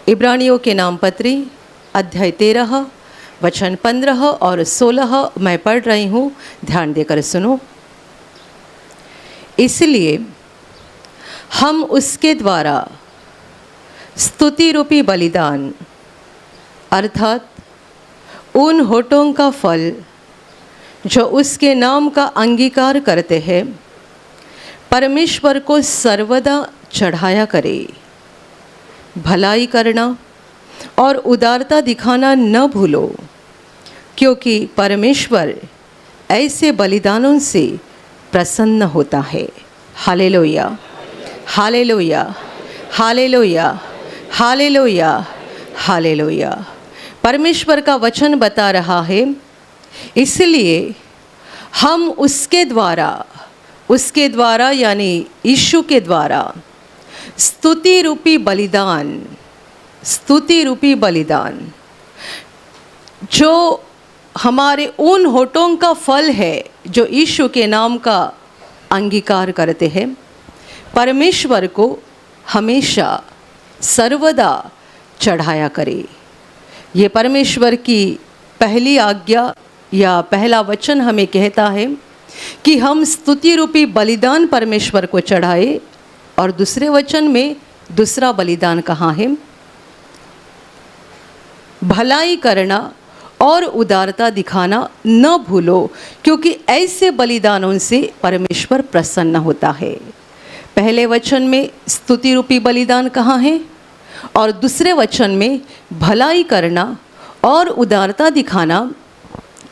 इब्रानियों के नाम पत्री अध्याय 13 वचन 15 और 16 मैं पढ़ रही हूँ, ध्यान देकर सुनो। इसलिए हम उसके द्वारा स्तुति रूपी बलिदान अर्थात उन होठों का फल जो उसके नाम का अंगीकार करते हैं परमेश्वर को सर्वदा चढ़ाया करे। भलाई करना और उदारता दिखाना न भूलो, क्योंकि परमेश्वर ऐसे बलिदानों से प्रसन्न होता है। Hallelujah, hallelujah, hallelujah, hallelujah, hallelujah. परमेश्वर का वचन बता रहा है, इसलिए हम उसके द्वारा यानी यीशु के द्वारा स्तुति रूपी बलिदान जो हमारे उन होठों का फल है जो यीशु के नाम का अंगीकार करते हैं, परमेश्वर को हमेशा सर्वदा चढ़ाया करे। ये परमेश्वर की पहली आज्ञा या पहला वचन हमें कहता है कि हम स्तुति रूपी बलिदान परमेश्वर को चढ़ाए। और दूसरे वचन में दूसरा बलिदान कहाँ है? भलाई करना और उदारता दिखाना न भूलो, क्योंकि ऐसे बलिदानों से परमेश्वर प्रसन्न होता है। पहले वचन में स्तुति रूपी बलिदान कहाँ है और दूसरे वचन में भलाई करना और उदारता दिखाना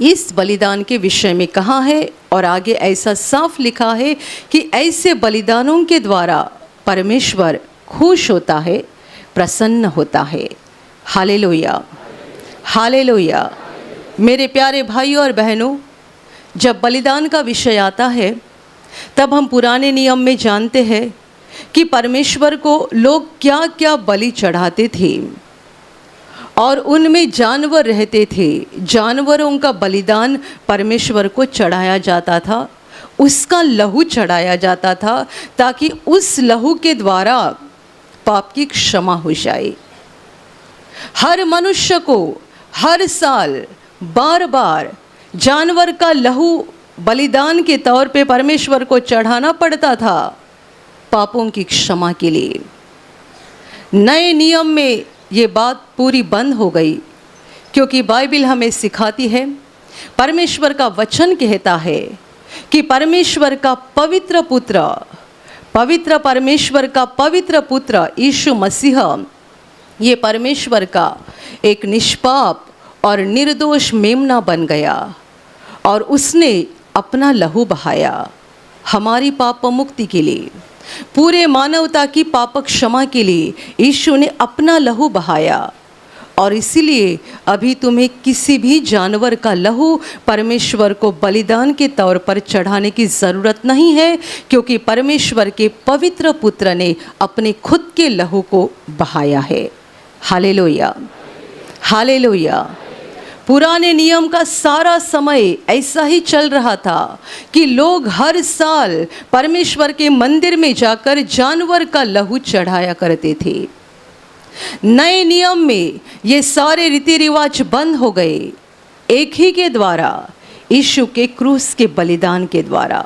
इस बलिदान के विषय में कहाँ है। और आगे ऐसा साफ लिखा है कि ऐसे बलिदानों के द्वारा परमेश्वर खुश होता है, प्रसन्न होता है। Hallelujah, hallelujah. मेरे प्यारे भाइयों और बहनों, जब बलिदान का विषय आता है तब हम पुराने नियम में जानते हैं कि परमेश्वर को लोग क्या क्या बलि चढ़ाते थे और उनमें जानवर रहते थे। जानवरों का बलिदान परमेश्वर को चढ़ाया जाता था, उसका लहू चढ़ाया जाता था ताकि उस लहू के द्वारा पाप की क्षमा हो जाए। हर मनुष्य को हर साल बार बार जानवर का लहू बलिदान के तौर पे परमेश्वर को चढ़ाना पड़ता था पापों की क्षमा के लिए। नए नियम में ये बात पूरी बंद हो गई, क्योंकि बाइबल हमें सिखाती है, परमेश्वर का वचन कहता है कि परमेश्वर का पवित्र पुत्र यीशु मसीह ये परमेश्वर का एक निष्पाप और निर्दोष मेमना बन गया और उसने अपना लहू बहाया हमारी पाप मुक्ति के लिए। पूरे मानवता की पाप क्षमा के लिए यीशु ने अपना लहू बहाया। और इसीलिए अभी तुम्हें किसी भी जानवर का लहू परमेश्वर को बलिदान के तौर पर चढ़ाने की ज़रूरत नहीं है, क्योंकि परमेश्वर के पवित्र पुत्र ने अपने खुद के लहू को बहाया है। Hallelujah, hallelujah. पुराने नियम का सारा समय ऐसा ही चल रहा था कि लोग हर साल परमेश्वर के मंदिर में जाकर जानवर का लहू चढ़ाया करते थे। नए नियम में ये सारे रीति रिवाज बंद हो गए, एक ही के द्वारा, यीशु के क्रूस के बलिदान के द्वारा।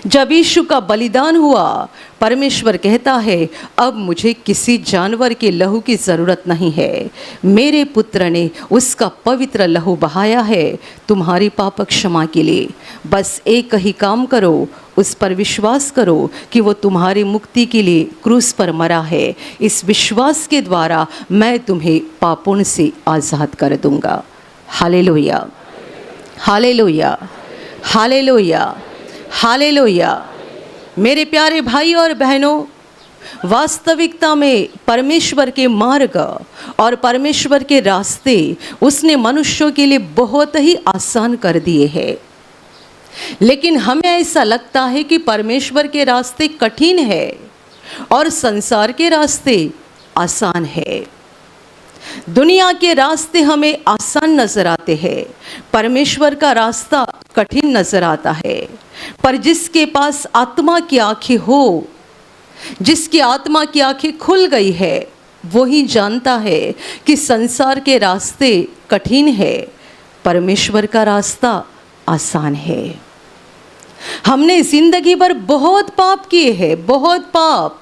जब यीशु का बलिदान हुआ, परमेश्वर कहता है अब मुझे किसी जानवर के लहू की ज़रूरत नहीं है, मेरे पुत्र ने उसका पवित्र लहू बहाया है तुम्हारी पाप क्षमा के लिए। बस एक ही काम करो, उस पर विश्वास करो कि वो तुम्हारी मुक्ति के लिए क्रूस पर मरा है। इस विश्वास के द्वारा मैं तुम्हें पापों से आज़ाद कर दूंगा। Hallelujah, hallelujah, hallelujah, hallelujah. मेरे प्यारे भाई और बहनों, वास्तविकता में परमेश्वर के मार्ग और परमेश्वर के रास्ते उसने मनुष्यों के लिए बहुत ही आसान कर दिए हैं। लेकिन हमें ऐसा लगता है कि परमेश्वर के रास्ते कठिन है और संसार के रास्ते आसान है। दुनिया के रास्ते हमें आसान नजर आते हैं, परमेश्वर का रास्ता कठिन नजर आता है। पर जिसके पास आत्मा की आंखें हो, जिसकी आत्मा की आंखें खुल गई है, वही जानता है कि संसार के रास्ते कठिन है, परमेश्वर का रास्ता आसान है। हमने जिंदगी भर बहुत पाप किए हैं, बहुत पाप,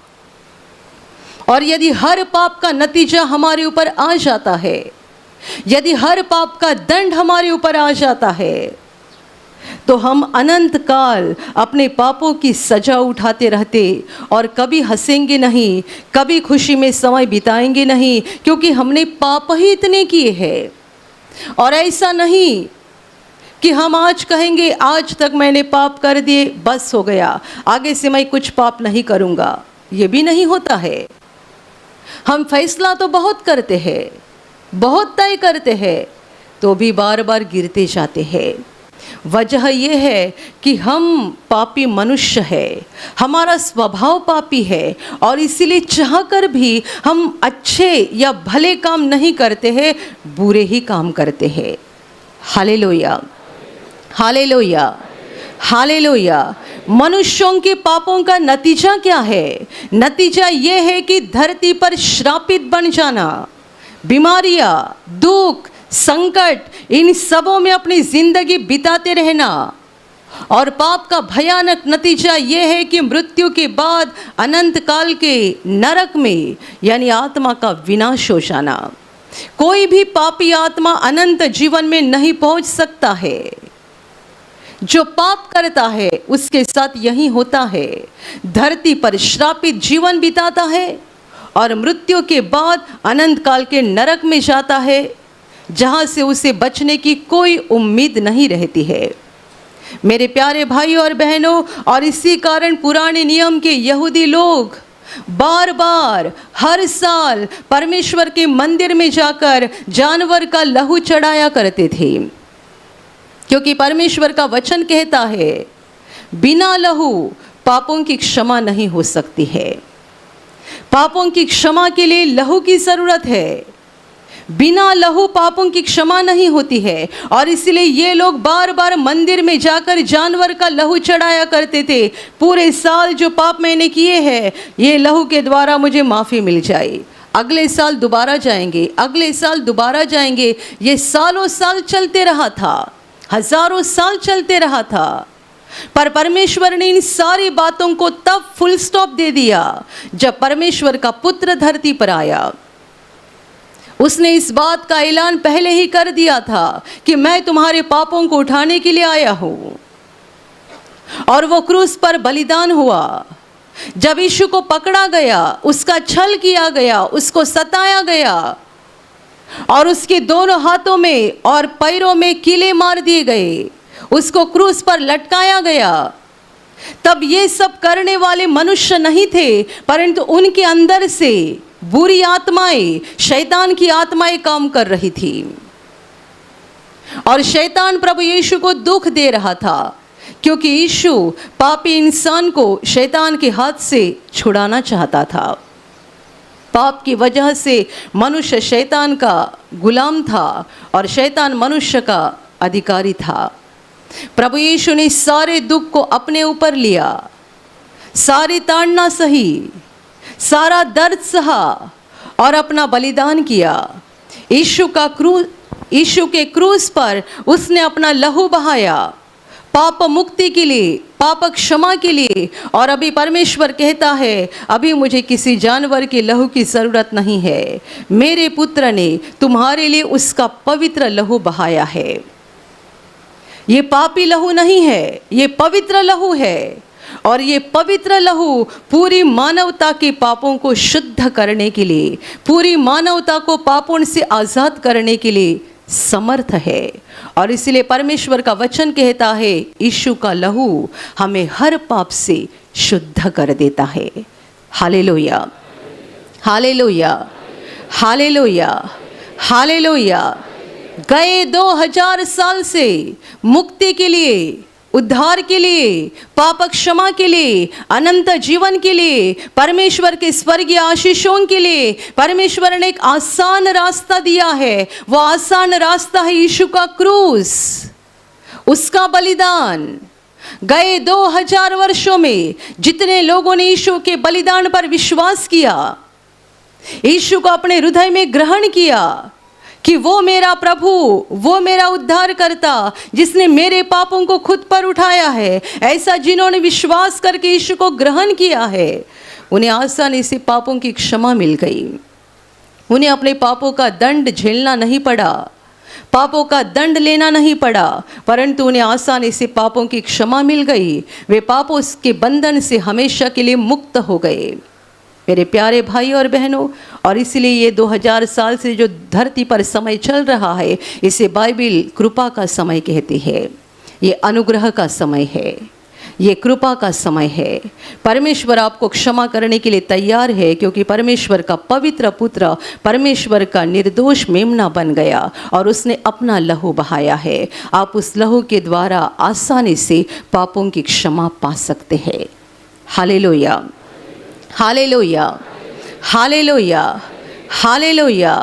और यदि हर पाप का नतीजा हमारे ऊपर आ जाता है, यदि हर पाप का दंड हमारे ऊपर आ जाता है, तो हम अनंत काल अपने पापों की सजा उठाते रहते और कभी हंसेंगे नहीं, कभी खुशी में समय बिताएंगे नहीं, क्योंकि हमने पाप ही इतने किए हैं। और ऐसा नहीं कि हम आज कहेंगे आज तक मैंने पाप कर दिए, बस हो गया, आगे से मैं कुछ पाप नहीं करूँगा। ये भी नहीं होता है। हम फैसला तो बहुत करते हैं, बहुत तय करते हैं, तो भी बार बार गिरते जाते हैं। वजह यह है कि हम पापी मनुष्य है, हमारा स्वभाव पापी है, और इसीलिए चाहकर भी हम अच्छे या भले काम नहीं करते हैं, बुरे ही काम करते हैं। Hallelujah, hallelujah, hallelujah. मनुष्यों के पापों का नतीजा क्या है? नतीजा यह है कि धरती पर श्रापित बन जाना, बीमारियां, दुख, संकट, इन सबों में अपनी जिंदगी बिताते रहना। और पाप का भयानक नतीजा यह है कि मृत्यु के बाद अनंत काल के नरक में यानी आत्मा का विनाश हो जाना। कोई भी पापी आत्मा अनंत जीवन में नहीं पहुंच सकता है। जो पाप करता है उसके साथ यही होता है, धरती पर श्रापित जीवन बिताता है और मृत्यु के बाद अनंत काल के नरक में जाता है, जहाँ से उसे बचने की कोई उम्मीद नहीं रहती है। मेरे प्यारे भाइयों और बहनों, और इसी कारण पुराने नियम के यहूदी लोग बार बार हर साल परमेश्वर के मंदिर में जाकर जानवर का लहू चढ़ाया करते थे, क्योंकि परमेश्वर का वचन कहता है बिना लहू पापों की क्षमा नहीं हो सकती है। पापों की क्षमा के लिए लहू की जरूरत है, बिना लहू पापों की क्षमा नहीं होती है। और इसलिए ये लोग बार बार मंदिर में जाकर जानवर का लहू चढ़ाया करते थे। पूरे साल जो पाप मैंने किए हैं, ये लहू के द्वारा मुझे माफ़ी मिल जाए, अगले साल दोबारा जाएंगे, अगले साल दोबारा जाएंगे। ये सालों साल चलते रहा था, हजारों साल चलते रहा था। पर परमेश्वर ने इन सारी बातों को तब फुल स्टॉप दे दिया जब परमेश्वर का पुत्र धरती पर आया। उसने इस बात का ऐलान पहले ही कर दिया था कि मैं तुम्हारे पापों को उठाने के लिए आया हूं। और वो क्रूस पर बलिदान हुआ। जब यीशु को पकड़ा गया, उसका छल किया गया, उसको सताया गया और उसके दोनों हाथों में और पैरों में कीले मार दिए गए, उसको क्रूस पर लटकाया गया, तब ये सब करने वाले मनुष्य नहीं थे, परंतु उनके अंदर से बुरी आत्माएं, शैतान की आत्माएं काम कर रही थी। और शैतान प्रभु यीशु को दुख दे रहा था, क्योंकि यीशु पापी इंसान को शैतान के हाथ से छुड़ाना चाहता था। पाप की वजह से मनुष्य शैतान का गुलाम था और शैतान मनुष्य का अधिकारी था। प्रभु यीशु ने सारे दुख को अपने ऊपर लिया, सारी ताड़ना सही, सारा दर्द सहा और अपना बलिदान किया। यीशु के क्रूस पर उसने अपना लहू बहाया, पाप मुक्ति के लिए, पाप क्षमा के लिए। और अभी परमेश्वर कहता है अभी मुझे किसी जानवर के लहू की ज़रूरत नहीं है, मेरे पुत्र ने तुम्हारे लिए उसका पवित्र लहू बहाया है। ये पापी लहू नहीं है, ये पवित्र लहू है। और ये पवित्र लहू पूरी मानवता के पापों को शुद्ध करने के लिए, पूरी मानवता को पापों से आज़ाद करने के लिए समर्थ है। और इसलिए परमेश्वर का वचन कहता है यीशु का लहू हमें हर पाप से शुद्ध कर देता है। Hallelujah, hallelujah, hallelujah, hallelujah. गए 2000 साल से मुक्ति के लिए, उद्धार के लिए, पाप क्षमा के लिए, अनंत जीवन के लिए, परमेश्वर के स्वर्गीय आशीषों के लिए परमेश्वर ने एक आसान रास्ता दिया है। वो आसान रास्ता है यीशु का क्रूस, उसका बलिदान। गए 2000 वर्षों में जितने लोगों ने यीशु के बलिदान पर विश्वास किया, यीशु को अपने हृदय में ग्रहण किया कि वो मेरा प्रभु, वो मेरा उद्धार करता, जिसने मेरे पापों को खुद पर उठाया है, ऐसा जिन्होंने विश्वास करके यीशु को ग्रहण किया है, उन्हें आसानी से पापों की क्षमा मिल गई। उन्हें अपने पापों का दंड झेलना नहीं पड़ा, पापों का दंड लेना नहीं पड़ा, परंतु उन्हें आसानी से पापों की क्षमा मिल गई। वे पापों के बंधन से हमेशा के लिए मुक्त हो गए। मेरे प्यारे भाई और बहनों, और इसलिए ये 2000 साल से जो धरती पर समय चल रहा है, इसे बाइबिल कृपा का समय कहती है। ये अनुग्रह का समय है, ये कृपा का समय है। परमेश्वर आपको क्षमा करने के लिए तैयार है, क्योंकि परमेश्वर का पवित्र पुत्र परमेश्वर का निर्दोष मेमना बन गया और उसने अपना लहू बहाया है। आप उस लहू के द्वारा आसानी से पापों की क्षमा पा सकते हैं। Hallelujah, hallelujah, hallelujah, hallelujah.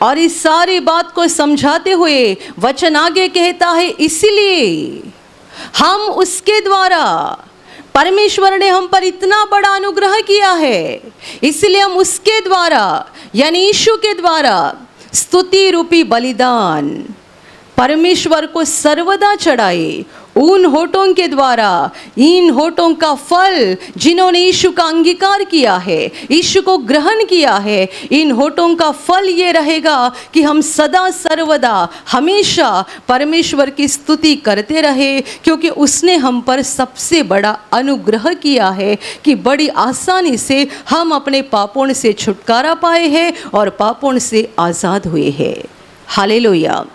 और इस सारी बात को समझाते हुए वचन आगे कहता है, इसलिए हम उसके द्वारा, परमेश्वर ने हम पर इतना बड़ा अनुग्रह किया है, इसलिए हम उसके द्वारा यानी यीशु के द्वारा स्तुति रूपी बलिदान परमेश्वर को सर्वदा चढ़ाए। उन होठों के द्वारा, इन होठों का फल जिन्होंने यीशु का अंगीकार किया है, यीशु को ग्रहण किया है, इन होठों का फल ये रहेगा कि हम सदा सर्वदा हमेशा परमेश्वर की स्तुति करते रहे, क्योंकि उसने हम पर सबसे बड़ा अनुग्रह किया है कि बड़ी आसानी से हम अपने पापों से छुटकारा पाए हैं और पापों से आज़ाद हुए हैं। Hallelujah,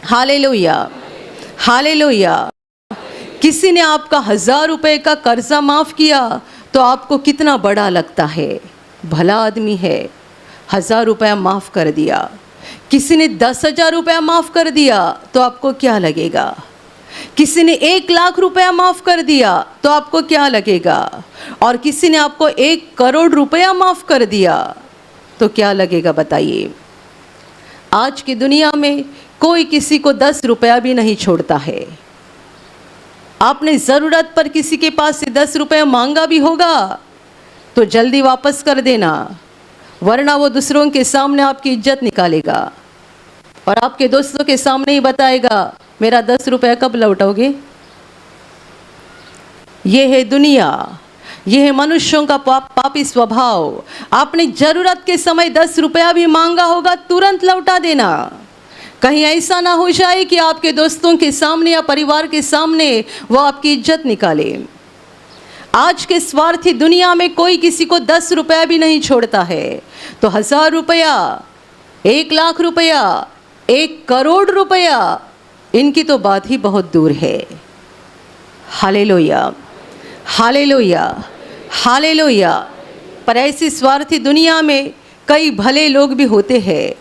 hallelujah, hallelujah. किसी ने आपका 1000 रुपये का कर्जा माफ़ किया तो आपको कितना बड़ा लगता है, भला आदमी है, 1000 रुपया माफ़ कर दिया। किसी ने 10,000 रुपया माफ़ कर दिया तो आपको क्या लगेगा? किसी ने 1 लाख रुपया माफ़ कर दिया तो आपको क्या लगेगा? और किसी ने आपको 1 करोड़ रुपया माफ़ कर दिया तो क्या लगेगा बताइए? आज की दुनिया में कोई किसी को 10 रुपया भी नहीं छोड़ता है। आपने ज़रूरत पर किसी के पास से 10 रुपया मांगा भी होगा तो जल्दी वापस कर देना, वरना वो दूसरों के सामने आपकी इज्जत निकालेगा और आपके दोस्तों के सामने ही बताएगा, मेरा 10 रुपया कब लौटाओगे? ये है दुनिया, ये है मनुष्यों का पापी स्वभाव। आपने ज़रूरत के समय 10 रुपया भी मांगा होगा, तुरंत लौटा देना। कहीं ऐसा ना हो जाए कि आपके दोस्तों के सामने या परिवार के सामने वो आपकी इज्जत निकाले। आज के स्वार्थी दुनिया में कोई किसी को 10 रुपया भी नहीं छोड़ता है, तो 1000 रुपया, 1 लाख रुपया, 1 करोड़ रुपया, इनकी तो बात ही बहुत दूर है। Hallelujah, hallelujah, hallelujah. पर ऐसी स्वार्थी दुनिया में कई भले लोग भी होते हैं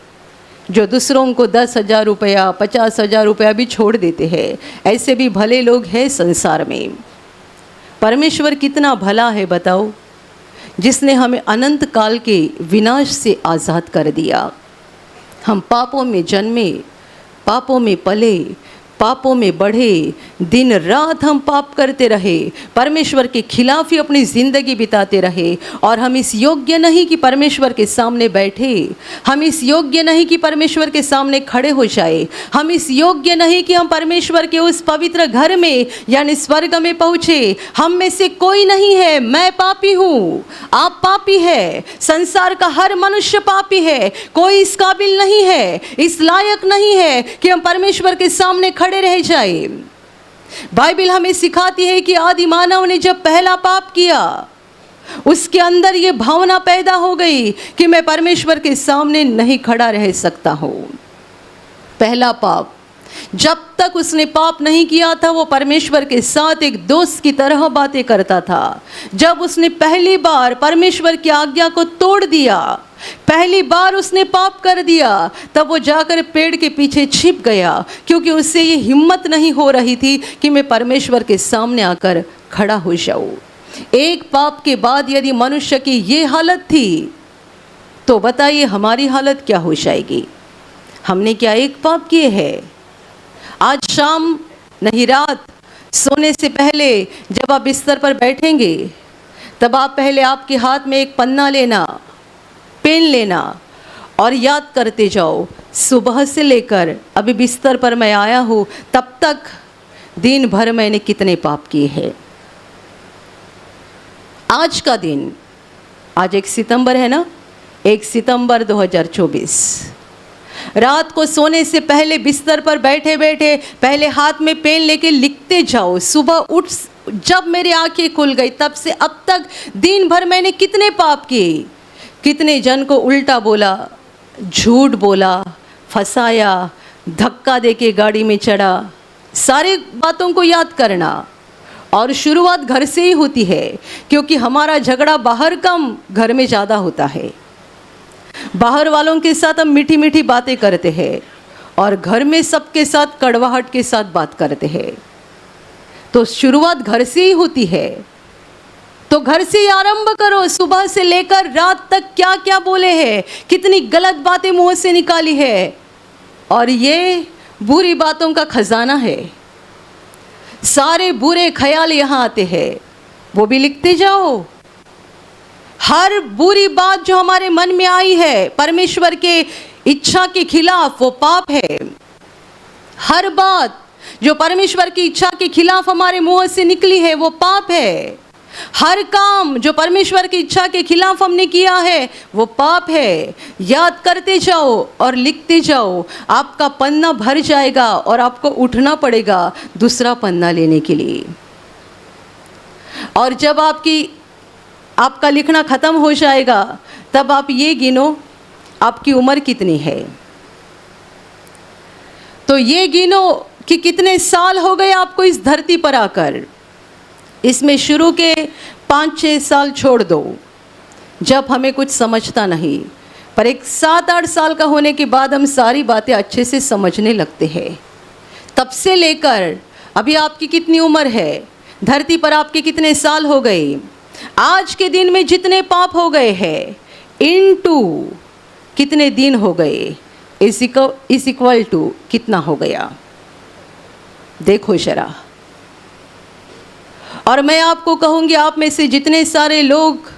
जो दूसरों को 10,000 रुपया, 50,000 रुपया भी छोड़ देते हैं। ऐसे भी भले लोग हैं संसार में। परमेश्वर कितना भला है बताओ, जिसने हमें अनंत काल के विनाश से आज़ाद कर दिया। हम पापों में जन्मे, पापों में पले, पापों में बढ़े, दिन रात हम पाप करते रहे, परमेश्वर के खिलाफ ही अपनी ज़िंदगी बिताते रहे, और हम इस योग्य नहीं कि परमेश्वर के सामने बैठे, हम इस योग्य नहीं कि परमेश्वर के सामने खड़े हो जाए, हम इस योग्य नहीं कि हम परमेश्वर के उस पवित्र घर में यानी स्वर्ग में पहुँचे। हम में से कोई नहीं है, मैं पापी हूँ, आप पापी है, संसार का हर मनुष्य पापी है। कोई इस काबिल नहीं है, इस लायक नहीं है कि हम परमेश्वर के सामने खड़े रह जाए। बाइबल हमें सिखाती है कि आदि मानव ने जब पहला पाप किया, उसके अंदर ये भावना पैदा हो गई कि मैं परमेश्वर के सामने नहीं खड़ा रह सकता हूँ। पहला पाप, जब तक उसने पाप नहीं किया था वो परमेश्वर के साथ एक दोस्त की तरह बातें करता था। जब उसने पहली बार परमेश्वर की आज्ञा को तोड़ दिया, पहली बार उसने पाप कर दिया, तब वो जाकर पेड़ के पीछे छिप गया, क्योंकि उससे ये हिम्मत नहीं हो रही थी कि मैं परमेश्वर के सामने आकर खड़ा हो जाऊं। एक पाप के बाद यदि मनुष्य की ये हालत थी, तो बताइए हमारी हालत क्या हो जाएगी। हमने क्या एक पाप किए हैं? आज शाम नहीं रात सोने से पहले जब आप बिस्तर पर बैठेंगे, तब आप पहले आपके हाथ में एक पन्ना लेना, पेन लेना और याद करते जाओ, सुबह से लेकर अभी बिस्तर पर मैं आया हूँ तब तक दिन भर मैंने कितने पाप किए हैं। आज का दिन, आज 1 सितंबर है ना, 1 सितंबर 2024, रात को सोने से पहले बिस्तर पर बैठे बैठे पहले हाथ में पेन लेके लिखते जाओ। सुबह उठ जब मेरी आंखें खुल गई तब से अब तक दिन भर मैंने कितने पाप किए, कितने जन को उल्टा बोला, झूठ बोला, फंसाया, धक्का देके गाड़ी में चढ़ा, सारी बातों को याद करना। और शुरुआत घर से ही होती है, क्योंकि हमारा झगड़ा बाहर कम, घर में ज़्यादा होता है। बाहर वालों के साथ हम मीठी मीठी बातें करते हैं और घर में सबके साथ कड़वाहट के साथ बात करते हैं। तो शुरुआत घर से ही होती है, तो घर से ही आरंभ करो। सुबह से लेकर रात तक क्या क्या बोले हैं, कितनी गलत बातें मुंह से निकाली है, और ये बुरी बातों का खजाना है। सारे बुरे ख्याल यहाँ आते हैं, वो भी लिखते जाओ। हर बुरी बात जो हमारे मन में आई है परमेश्वर के इच्छा के खिलाफ, वो पाप है। हर बात जो परमेश्वर की इच्छा के खिलाफ हमारे मुंह से निकली है, वो पाप है। हर काम जो परमेश्वर की इच्छा के खिलाफ हमने किया है, वो पाप है। याद करते जाओ और लिखते जाओ, आपका पन्ना भर जाएगा और आपको उठना पड़ेगा दूसरा पन्ना लेने के लिए। और जब आपका लिखना ख़त्म हो जाएगा, तब आप ये गिनो आपकी उम्र कितनी है। तो ये गिनो कि कितने साल हो गए आपको इस धरती पर आकर। इसमें शुरू के 5-6 साल छोड़ दो, जब हमें कुछ समझता नहीं, पर एक 7-8 साल का होने के बाद हम सारी बातें अच्छे से समझने लगते हैं। तब से लेकर अभी आपकी कितनी उम्र है, धरती पर आपके कितने साल हो गए, आज के दिन में जितने पाप हो गए हैं, इनटू कितने दिन हो गए, इज इक्वल टू कितना हो गया, देखो जरा। और मैं आपको कहूँगी, आप में से जितने सारे लोग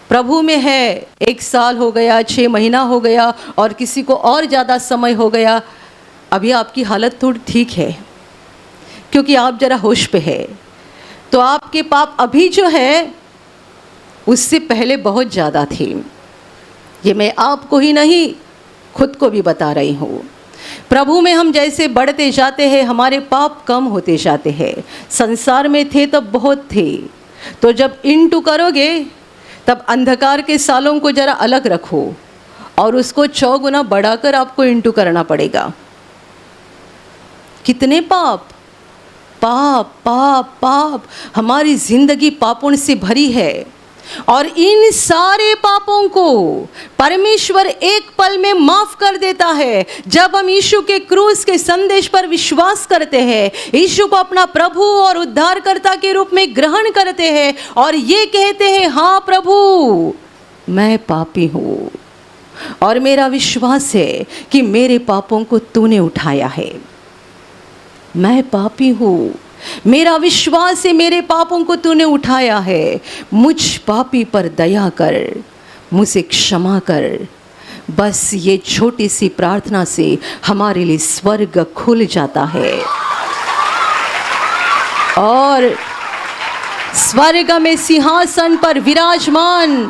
प्रभु में है, 1 साल हो गया, 6 महीना हो गया, और किसी को और ज़्यादा समय हो गया, अभी आपकी हालत थोड़ी ठीक है, क्योंकि आप ज़रा होश पे है। तो आपके पाप अभी जो है उससे पहले बहुत ज़्यादा थे। ये मैं आपको ही नहीं, खुद को भी बता रही हूँ। प्रभु में हम जैसे बढ़ते जाते हैं, हमारे पाप कम होते जाते हैं। संसार में थे तब बहुत थे, तो जब इनटू करोगे तब अंधकार के सालों को ज़रा अलग रखो और उसको 6 गुना बढ़ाकर आपको इनटू करना पड़ेगा। कितने पाप, पाप पाप पाप, हमारी जिंदगी पापों से भरी है। और इन सारे पापों को परमेश्वर एक पल में माफ कर देता है जब हम यीशु के क्रूस के संदेश पर विश्वास करते हैं, यीशु को अपना प्रभु और उद्धारकर्ता के रूप में ग्रहण करते हैं और ये कहते हैं, हाँ प्रभु मैं पापी हूँ और मेरा विश्वास है कि मेरे पापों को तूने उठाया है। मैं पापी हूँ, मेरा विश्वास है मेरे पापों को तूने उठाया है। मुझ पापी पर दया कर, मुझे क्षमा कर। बस ये छोटी सी प्रार्थना से हमारे लिए स्वर्ग खुल जाता है और स्वर्ग में सिंहासन पर विराजमान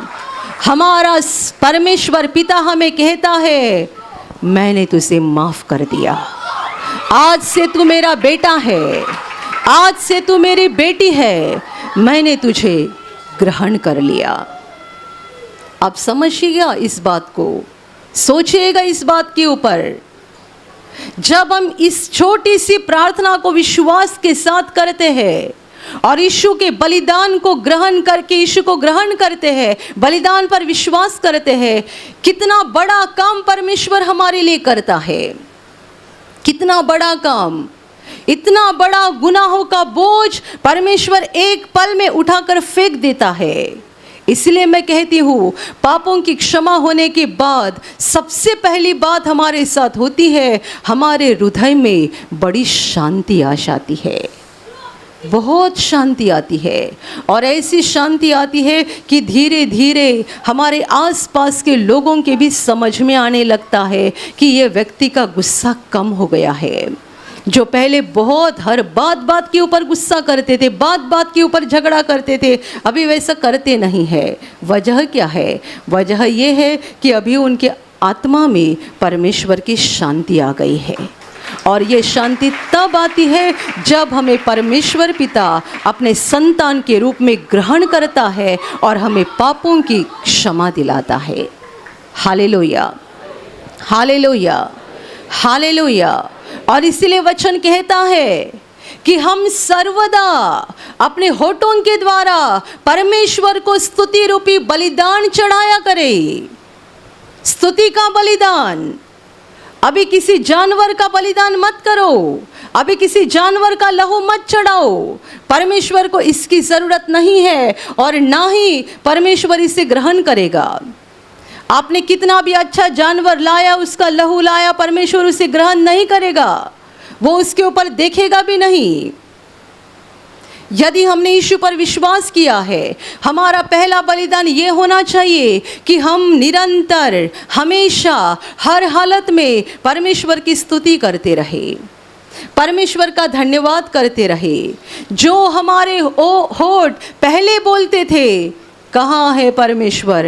हमारा परमेश्वर पिता हमें कहता है, मैंने तुझे माफ कर दिया। आज से तू मेरा बेटा है, आज से तू मेरी बेटी है, मैंने तुझे ग्रहण कर लिया। आप समझिएगा इस बात को, सोचिएगा इस बात के ऊपर। जब हम इस छोटी सी प्रार्थना को विश्वास के साथ करते हैं और यीशु के बलिदान को ग्रहण करके यीशु को ग्रहण करते हैं, बलिदान पर विश्वास करते हैं, कितना बड़ा काम परमेश्वर हमारे लिए करता है। कितना बड़ा काम, इतना बड़ा गुनाहों का बोझ परमेश्वर एक पल में उठाकर फेंक देता है। इसलिए मैं कहती हूँ, पापों की क्षमा होने के बाद सबसे पहली बात हमारे साथ होती है, हमारे हृदय में बड़ी शांति आ जाती है। बहुत शांति आती है। और ऐसी शांति आती है कि धीरे धीरे हमारे आसपास के लोगों के भी समझ में आने लगता है कि ये व्यक्ति का गुस्सा कम हो गया है। जो पहले बहुत हर बात के ऊपर गुस्सा करते थे, बात के ऊपर झगड़ा करते थे, अभी वैसा करते नहीं है। वजह क्या है? वजह ये है कि अभी उनके आत्मा में परमेश्वर की शांति आ गई है। और ये शांति तब आती है जब हमें परमेश्वर पिता अपने संतान के रूप में ग्रहण करता है और हमें पापों की क्षमा दिलाता है। Hallelujah, hallelujah, hallelujah. और इसीलिए वचन कहता है कि हम सर्वदा अपने होठों के द्वारा परमेश्वर को स्तुति रूपी बलिदान चढ़ाया करें। स्तुति का बलिदान। अभी किसी जानवर का बलिदान मत करो, अभी किसी जानवर का लहू मत चढ़ाओ। परमेश्वर को इसकी ज़रूरत नहीं है और ना ही परमेश्वर इसे ग्रहण करेगा। आपने कितना भी अच्छा जानवर लाया, उसका लहू लाया, परमेश्वर उसे ग्रहण नहीं करेगा, वो उसके ऊपर देखेगा भी नहीं। यदि हमने यीशु पर विश्वास किया है, हमारा पहला बलिदान ये होना चाहिए कि हम निरंतर हमेशा हर हालत में परमेश्वर की स्तुति करते रहे, परमेश्वर का धन्यवाद करते रहे। जो हमारे होठ पहले बोलते थे, कहाँ है परमेश्वर,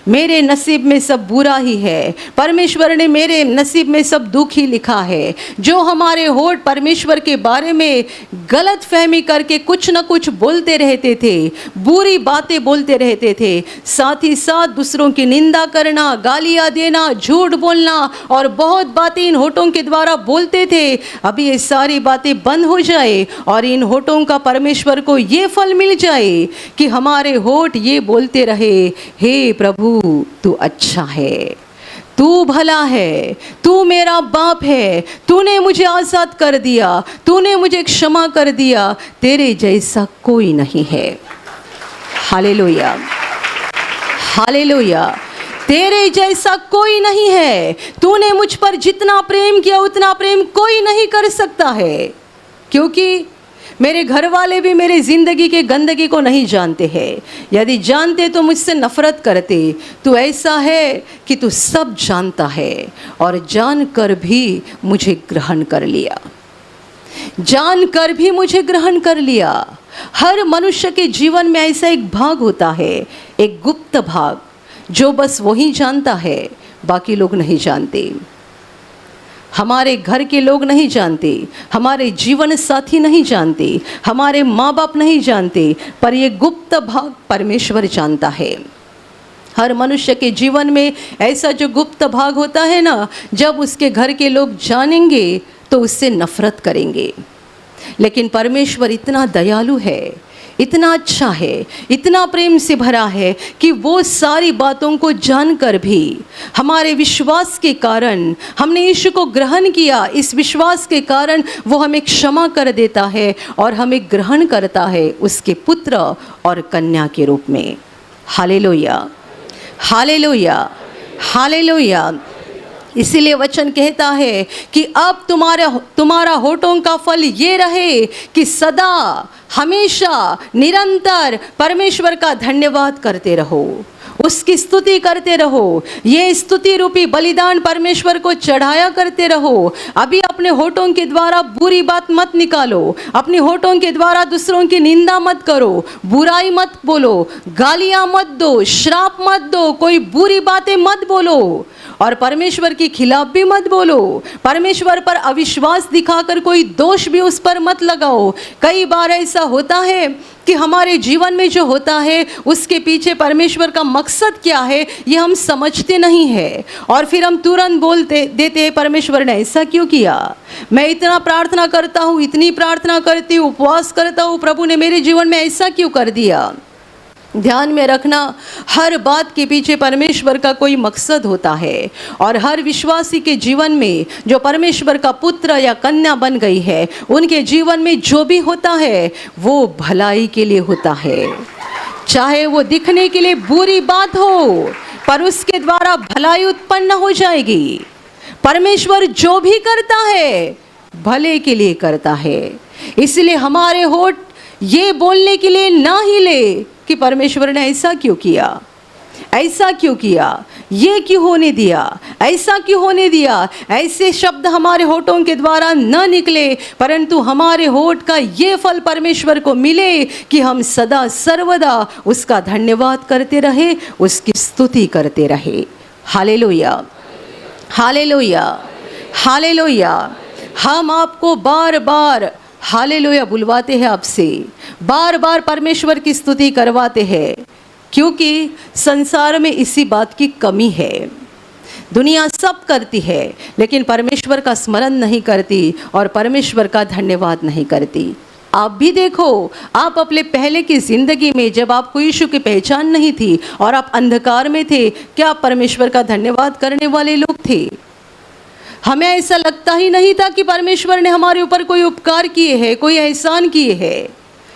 मेरे नसीब में सब बुरा ही है, परमेश्वर ने मेरे नसीब में सब दुख ही लिखा है। जो हमारे होठ परमेश्वर के बारे में गलत फहमी करके कुछ न कुछ बोलते रहते थे, बुरी बातें बोलते रहते थे, साथ ही साथ दूसरों की निंदा करना, गालियाँ देना, झूठ बोलना और बहुत बातें इन होठों के द्वारा बोलते थे, अभी ये सारी बातें बंद हो जाए और इन होठों का परमेश्वर को ये फल मिल जाए कि हमारे होठ ये बोलते रहे, हे प्रभु तू अच्छा है, तू भला है, तू मेरा बाप है, तूने मुझे आज़ाद कर दिया, तूने मुझे क्षमा कर दिया, तेरे जैसा कोई नहीं है। Hallelujah, hallelujah. तेरे जैसा कोई नहीं है। तूने मुझ पर जितना प्रेम किया उतना प्रेम कोई नहीं कर सकता है। क्योंकि मेरे घर वाले भी मेरी ज़िंदगी के गंदगी को नहीं जानते हैं। यदि जानते तो मुझसे नफ़रत करते। तू ऐसा है कि तू सब जानता है और जानकर भी मुझे ग्रहण कर लिया, जानकर भी मुझे ग्रहण कर लिया। हर मनुष्य के जीवन में ऐसा एक भाग होता है, एक गुप्त भाग, जो बस वही जानता है, बाकी लोग नहीं जानते। हमारे घर के लोग नहीं जानते, हमारे जीवन साथी नहीं जानते, हमारे माँ बाप नहीं जानते, पर ये गुप्त भाग परमेश्वर जानता है। हर मनुष्य के जीवन में ऐसा जो गुप्त भाग होता है ना, जब उसके घर के लोग जानेंगे तो उससे नफरत करेंगे। लेकिन परमेश्वर इतना दयालु है, इतना अच्छा है, इतना प्रेम से भरा है कि वो सारी बातों को जानकर भी हमारे विश्वास के कारण, हमने यीशु को ग्रहण किया, इस विश्वास के कारण वो हमें क्षमा कर देता है और हमें ग्रहण करता है उसके पुत्र और कन्या के रूप में। Hallelujah, hallelujah, hallelujah. इसीलिए वचन कहता है कि अब तुम्हारा होठों का फल ये रहे कि सदा हमेशा निरंतर परमेश्वर का धन्यवाद करते रहो, उसकी स्तुति करते रहो। ये स्तुति रूपी बलिदान परमेश्वर को चढ़ाया करते रहो। अभी अपने होठों के द्वारा बुरी बात मत निकालो, अपने होठों के द्वारा दूसरों की निंदा मत करो, बुराई मत बोलो, गालियाँ मत दो, श्राप मत दो, कोई बुरी बातें मत बोलो और परमेश्वर के खिलाफ भी मत बोलो। परमेश्वर पर अविश्वास दिखाकर कोई दोष भी उस पर मत लगाओ। कई बार ऐसा होता है कि हमारे जीवन में जो होता है उसके पीछे परमेश्वर का मकसद क्या है ये हम समझते नहीं है और फिर हम तुरंत बोलते देते हैं, परमेश्वर ने ऐसा क्यों किया, मैं इतना प्रार्थना करता हूँ, इतनी प्रार्थना करती हूँ, उपवास करता हूँ, प्रभु ने मेरे जीवन में ऐसा क्यों कर दिया। ध्यान में रखना, हर बात के पीछे परमेश्वर का कोई मकसद होता है और हर विश्वासी के जीवन में जो परमेश्वर का पुत्र या कन्या बन गई है, उनके जीवन में जो भी होता है वो भलाई के लिए होता है। चाहे वो दिखने के लिए बुरी बात हो, पर उसके द्वारा भलाई उत्पन्न हो जाएगी। परमेश्वर जो भी करता है भले के लिए करता है। इसलिए हमारे होठ ये बोलने के लिए ना ही ले कि परमेश्वर ने ऐसा क्यों किया, ऐसा क्यों किया, ये क्यों होने दिया, ऐसा क्यों होने दिया। ऐसे शब्द हमारे होठों के द्वारा न निकले, परंतु हमारे होठ का ये फल परमेश्वर को मिले कि हम सदा सर्वदा उसका धन्यवाद करते रहे, उसकी स्तुति करते रहे। Hallelujah, hallelujah, hallelujah. हम आपको बार बार हालेलुया बुलवाते हैं, आपसे बार बार परमेश्वर की स्तुति करवाते हैं, क्योंकि संसार में इसी बात की कमी है। दुनिया सब करती है लेकिन परमेश्वर का स्मरण नहीं करती और परमेश्वर का धन्यवाद नहीं करती। आप भी देखो, आप अपने पहले की ज़िंदगी में जब आपको यीशु की पहचान नहीं थी और आप अंधकार में थे, क्या आप परमेश्वर का धन्यवाद करने वाले लोग थे? हमें ऐसा लगता ही नहीं था कि परमेश्वर ने हमारे ऊपर कोई उपकार किए हैं, कोई एहसान किए हैं,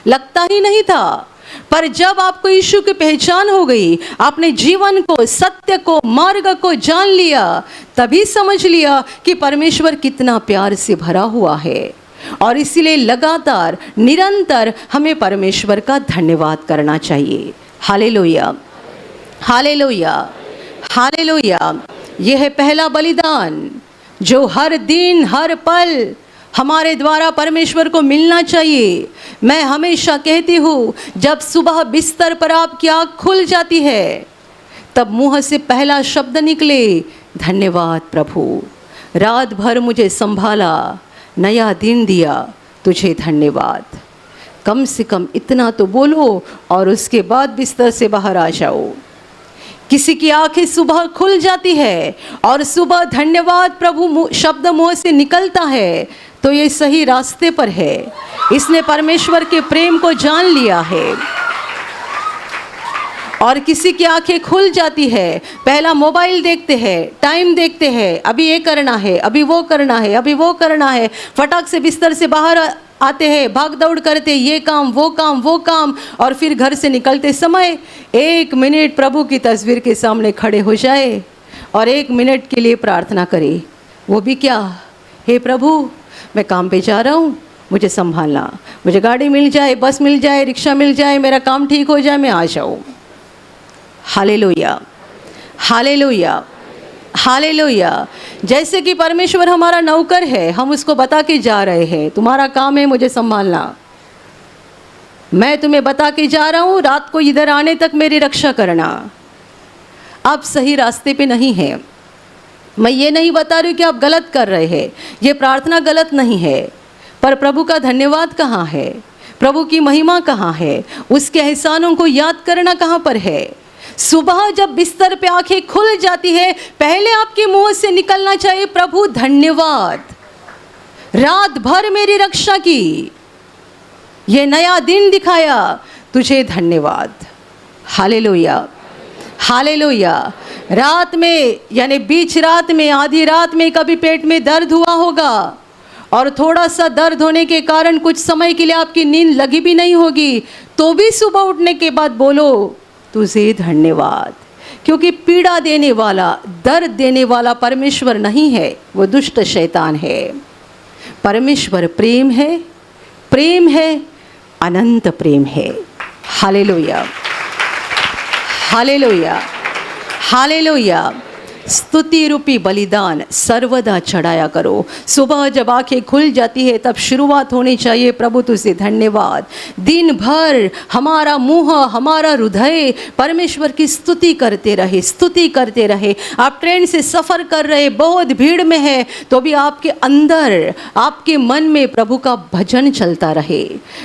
लगता ही नहीं था। पर जब आपको यीशु की पहचान हो गई, आपने जीवन को, सत्य को, मार्ग को जान लिया, तभी समझ लिया कि परमेश्वर कितना प्यार से भरा हुआ है। और इसीलिए लगातार निरंतर हमें परमेश्वर का धन्यवाद करना चाहिए। Hallelujah, hallelujah, hallelujah. यह है पहला बलिदान जो हर दिन हर पल हमारे द्वारा परमेश्वर को मिलना चाहिए। मैं हमेशा कहती हूँ, जब सुबह बिस्तर पर आपकी आँख खुल जाती है तब मुँह से पहला शब्द निकले, धन्यवाद प्रभु, रात भर मुझे संभाला, नया दिन दिया, तुझे धन्यवाद। कम से कम इतना तो बोलो और उसके बाद बिस्तर से बाहर आ जाओ। किसी की आंखें सुबह खुल जाती है और सुबह धन्यवाद प्रभु शब्द मुंह से निकलता है, तो ये सही रास्ते पर है, इसने परमेश्वर के प्रेम को जान लिया है। और किसी की आंखें खुल जाती है, पहला मोबाइल देखते हैं, टाइम देखते हैं, अभी ये करना है, अभी वो करना है, अभी वो करना है, फटाक से बिस्तर से बाहर आते हैं, भाग दौड़ करते, ये काम वो काम वो काम, और फिर घर से निकलते समय 1 मिनट प्रभु की तस्वीर के सामने खड़े हो जाए और 1 मिनट के लिए प्रार्थना करे। वो भी क्या, हे प्रभु मैं काम पे जा रहा हूँ, मुझे संभालना, मुझे गाड़ी मिल जाए, बस मिल जाए, रिक्शा मिल जाए, मेरा काम ठीक हो जाए, मैं आ जाऊँ। Hallelujah, hallelujah, hallelujah. जैसे कि परमेश्वर हमारा नौकर है, हम उसको बता के जा रहे हैं, तुम्हारा काम है मुझे संभालना, मैं तुम्हें बता के जा रहा हूँ, रात को इधर आने तक मेरी रक्षा करना। आप सही रास्ते पे नहीं हैं। मैं ये नहीं बता रही कि आप गलत कर रहे हैं, ये प्रार्थना गलत नहीं है, पर प्रभु का धन्यवाद कहाँ है, प्रभु की महिमा कहाँ है, उसके एहसानों को याद करना कहाँ पर है। सुबह जब बिस्तर पे आंखें खुल जाती है, पहले आपके मुंह से निकलना चाहिए, प्रभु धन्यवाद, रात भर मेरी रक्षा की, ये नया दिन दिखाया, तुझे धन्यवाद। Hallelujah, hallelujah. रात में यानी बीच रात में, आधी रात में कभी पेट में दर्द हुआ होगा और थोड़ा सा दर्द होने के कारण कुछ समय के लिए आपकी नींद लगी भी नहीं होगी, तो भी सुबह उठने के बाद बोलो तुझे धन्यवाद, क्योंकि पीड़ा देने वाला, दर्द देने वाला परमेश्वर नहीं है, वो दुष्ट शैतान है। परमेश्वर प्रेम है, प्रेम है, अनंत प्रेम है। Hallelujah, hallelujah, hallelujah. स्तुति रूपी बलिदान सर्वदा चढ़ाया करो। सुबह जब आंखें खुल जाती है तब शुरुआत होनी चाहिए, प्रभु तुझे धन्यवाद। दिन भर हमारा मुंह, हमारा हृदय परमेश्वर की स्तुति करते रहे, स्तुति करते रहे। आप ट्रेन से सफ़र कर रहे, बहुत भीड़ में है, तो भी आपके अंदर, आपके मन में प्रभु का भजन चलता रहे,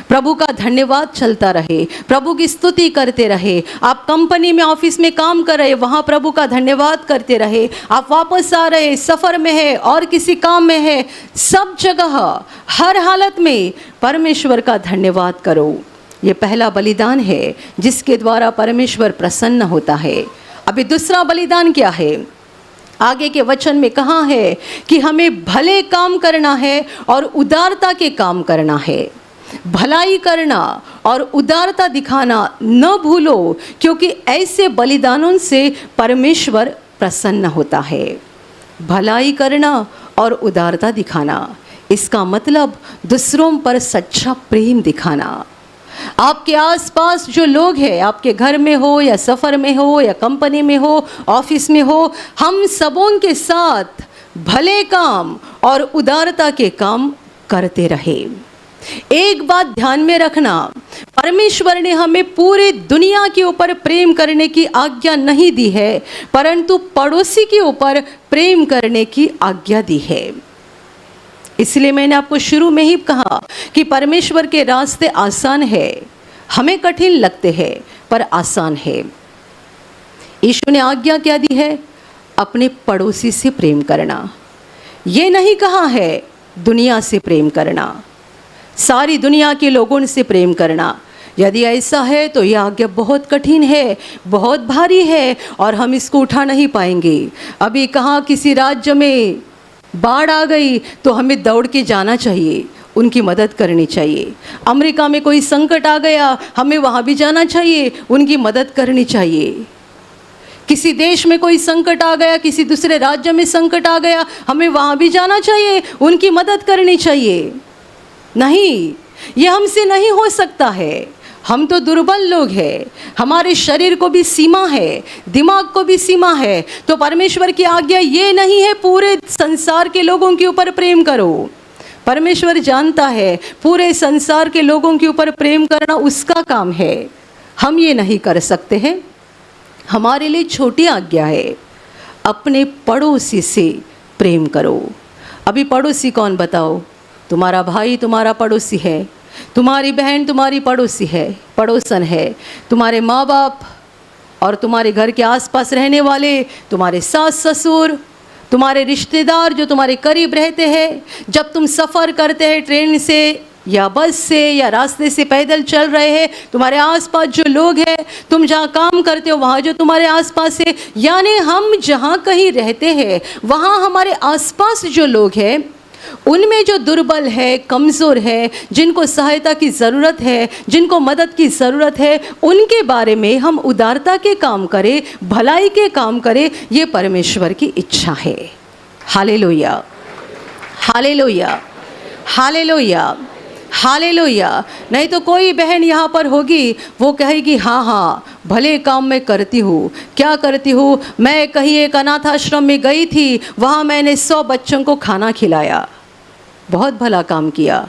प्रभु का धन्यवाद चलता रहे, प्रभु की स्तुति करते रहे। आप कंपनी में, ऑफिस में काम कर रहे, वहाँ प्रभु का धन्यवाद करते रहे। आप वापस आ रहे, सफर में है और किसी काम में है, सब जगह हर हालत में परमेश्वर का धन्यवाद करो। ये पहला बलिदान है जिसके द्वारा परमेश्वर प्रसन्न होता है। अभी दूसरा बलिदान क्या है? आगे के वचन में कहा है कि हमें भले काम करना है और उदारता के काम करना है। भलाई करना और उदारता दिखाना न भूलो, क्योंकि ऐसे बलिदानों से परमेश्वर प्रसन्न होता है। भलाई करना और उदारता दिखाना, इसका मतलब दूसरों पर सच्चा प्रेम दिखाना। आपके आसपास जो लोग हैं, आपके घर में हो या सफ़र में हो या कंपनी में हो, ऑफिस में हो, हम सबों के साथ भले काम और उदारता के काम करते रहे। एक बात ध्यान में रखना, परमेश्वर ने हमें पूरी दुनिया के ऊपर प्रेम करने की आज्ञा नहीं दी है, परंतु पड़ोसी के ऊपर प्रेम करने की आज्ञा दी है। इसलिए मैंने आपको शुरू में ही कहा कि परमेश्वर के रास्ते आसान है, हमें कठिन लगते हैं पर आसान है। यीशु ने आज्ञा क्या दी है? अपने पड़ोसी से प्रेम करना। ये नहीं कहा है दुनिया से प्रेम करना, सारी दुनिया के लोगों से प्रेम करना। यदि ऐसा है तो यह आज्ञा बहुत कठिन है, बहुत भारी है और हम इसको उठा नहीं पाएंगे। अभी कहाँ किसी राज्य में बाढ़ आ गई तो हमें दौड़ के जाना चाहिए, उनकी मदद करनी चाहिए। अमेरिका में कोई संकट आ गया, हमें वहाँ भी जाना चाहिए, उनकी मदद करनी चाहिए। किसी देश में कोई संकट आ गया, किसी दूसरे राज्य में संकट आ गया, हमें वहाँ भी जाना चाहिए, उनकी मदद करनी चाहिए। नहीं, ये हमसे नहीं हो सकता है। हम तो दुर्बल लोग हैं, हमारे शरीर को भी सीमा है, दिमाग को भी सीमा है। तो परमेश्वर की आज्ञा ये नहीं है पूरे संसार के लोगों के ऊपर प्रेम करो। परमेश्वर जानता है पूरे संसार के लोगों के ऊपर प्रेम करना उसका काम है, हम ये नहीं कर सकते हैं। हमारे लिए छोटी आज्ञा है, अपने पड़ोसी से प्रेम करो। अभी पड़ोसी कौन बताओ? तुम्हारा भाई तुम्हारा पड़ोसी है, तुम्हारी बहन तुम्हारी पड़ोसी है, पड़ोसन है, तुम्हारे माँ बाप और तुम्हारे घर के आसपास रहने वाले, तुम्हारे सास ससुर, तुम्हारे रिश्तेदार जो तुम्हारे करीब रहते हैं। जब तुम सफ़र करते हैं ट्रेन से या बस से या रास्ते से पैदल चल रहे हैं, तुम्हारे आसपास जो लोग हैं, तुम जहाँ काम करते हो वहाँ जो तुम्हारे आसपास है, यानी हम जहाँ कहीं रहते हैं वहाँ हमारे आसपास जो लोग हैं, उनमें जो दुर्बल है, कमज़ोर है, जिनको सहायता की ज़रूरत है, जिनको मदद की ज़रूरत है, उनके बारे में हम उदारता के काम करें, भलाई के काम करें, ये परमेश्वर की इच्छा है। Hallelujah, hallelujah, hallelujah, hallelujah. नहीं तो कोई बहन यहाँ पर होगी, वो कहेगी हाँ हाँ भले काम मैं करती हूँ। क्या करती हूँ? मैं कहीं एक अनाथ आश्रम में गई थी, वहाँ मैंने 100 बच्चों को खाना खिलाया, बहुत भला काम किया।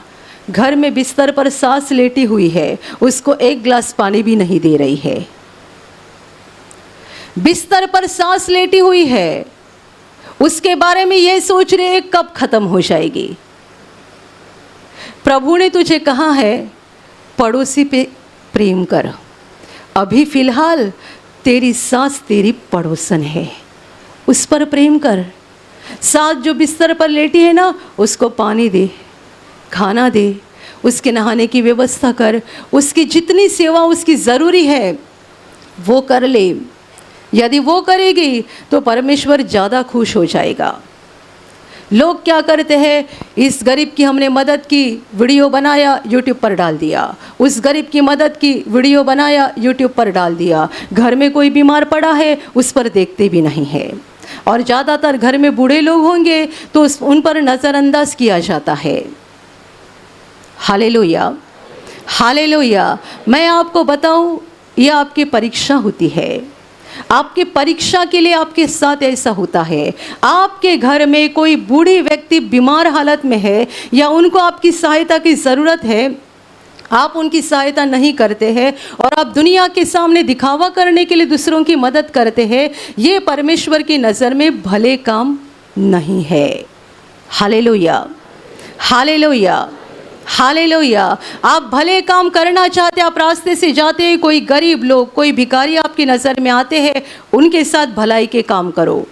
घर में बिस्तर पर सास लेटी हुई है, उसको एक गिलास पानी भी नहीं दे रही है। बिस्तर पर सास लेटी हुई है, उसके बारे में ये सोच रहे कब खत्म हो जाएगी। प्रभु ने तुझे कहा है पड़ोसी पे प्रेम कर। अभी फ़िलहाल तेरी सास तेरी पड़ोसन है, उस पर प्रेम कर। सास जो बिस्तर पर लेटी है ना, उसको पानी दे, खाना दे, उसके नहाने की व्यवस्था कर, उसकी जितनी सेवा उसकी ज़रूरी है वो कर ले। यदि वो करेगी तो परमेश्वर ज़्यादा खुश हो जाएगा। लोग क्या करते हैं, इस गरीब की हमने मदद की, वीडियो बनाया यूट्यूब पर डाल दिया, उस गरीब की मदद की, वीडियो बनाया यूट्यूब पर डाल दिया। घर में कोई बीमार पड़ा है, उस पर देखते भी नहीं है। और ज़्यादातर घर में बूढ़े लोग होंगे तो उन पर नज़रअंदाज किया जाता है। Hallelujah, hallelujah. मैं आपको बताऊं, यह आपकी परीक्षा होती है। आपके परीक्षा के लिए आपके साथ ऐसा होता है। आपके घर में कोई बूढ़ी व्यक्ति बीमार हालत में है या उनको आपकी सहायता की ज़रूरत है, आप उनकी सहायता नहीं करते हैं और आप दुनिया के सामने दिखावा करने के लिए दूसरों की मदद करते हैं, ये परमेश्वर की नज़र में भले काम नहीं है। Hallelujah, hallelujah, hallelujah. आप भले काम करना चाहते, आप रास्ते से जाते हैं, कोई गरीब लोग, कोई भिखारी आपकी नज़र में आते हैं, उनके साथ भलाई के काम करो।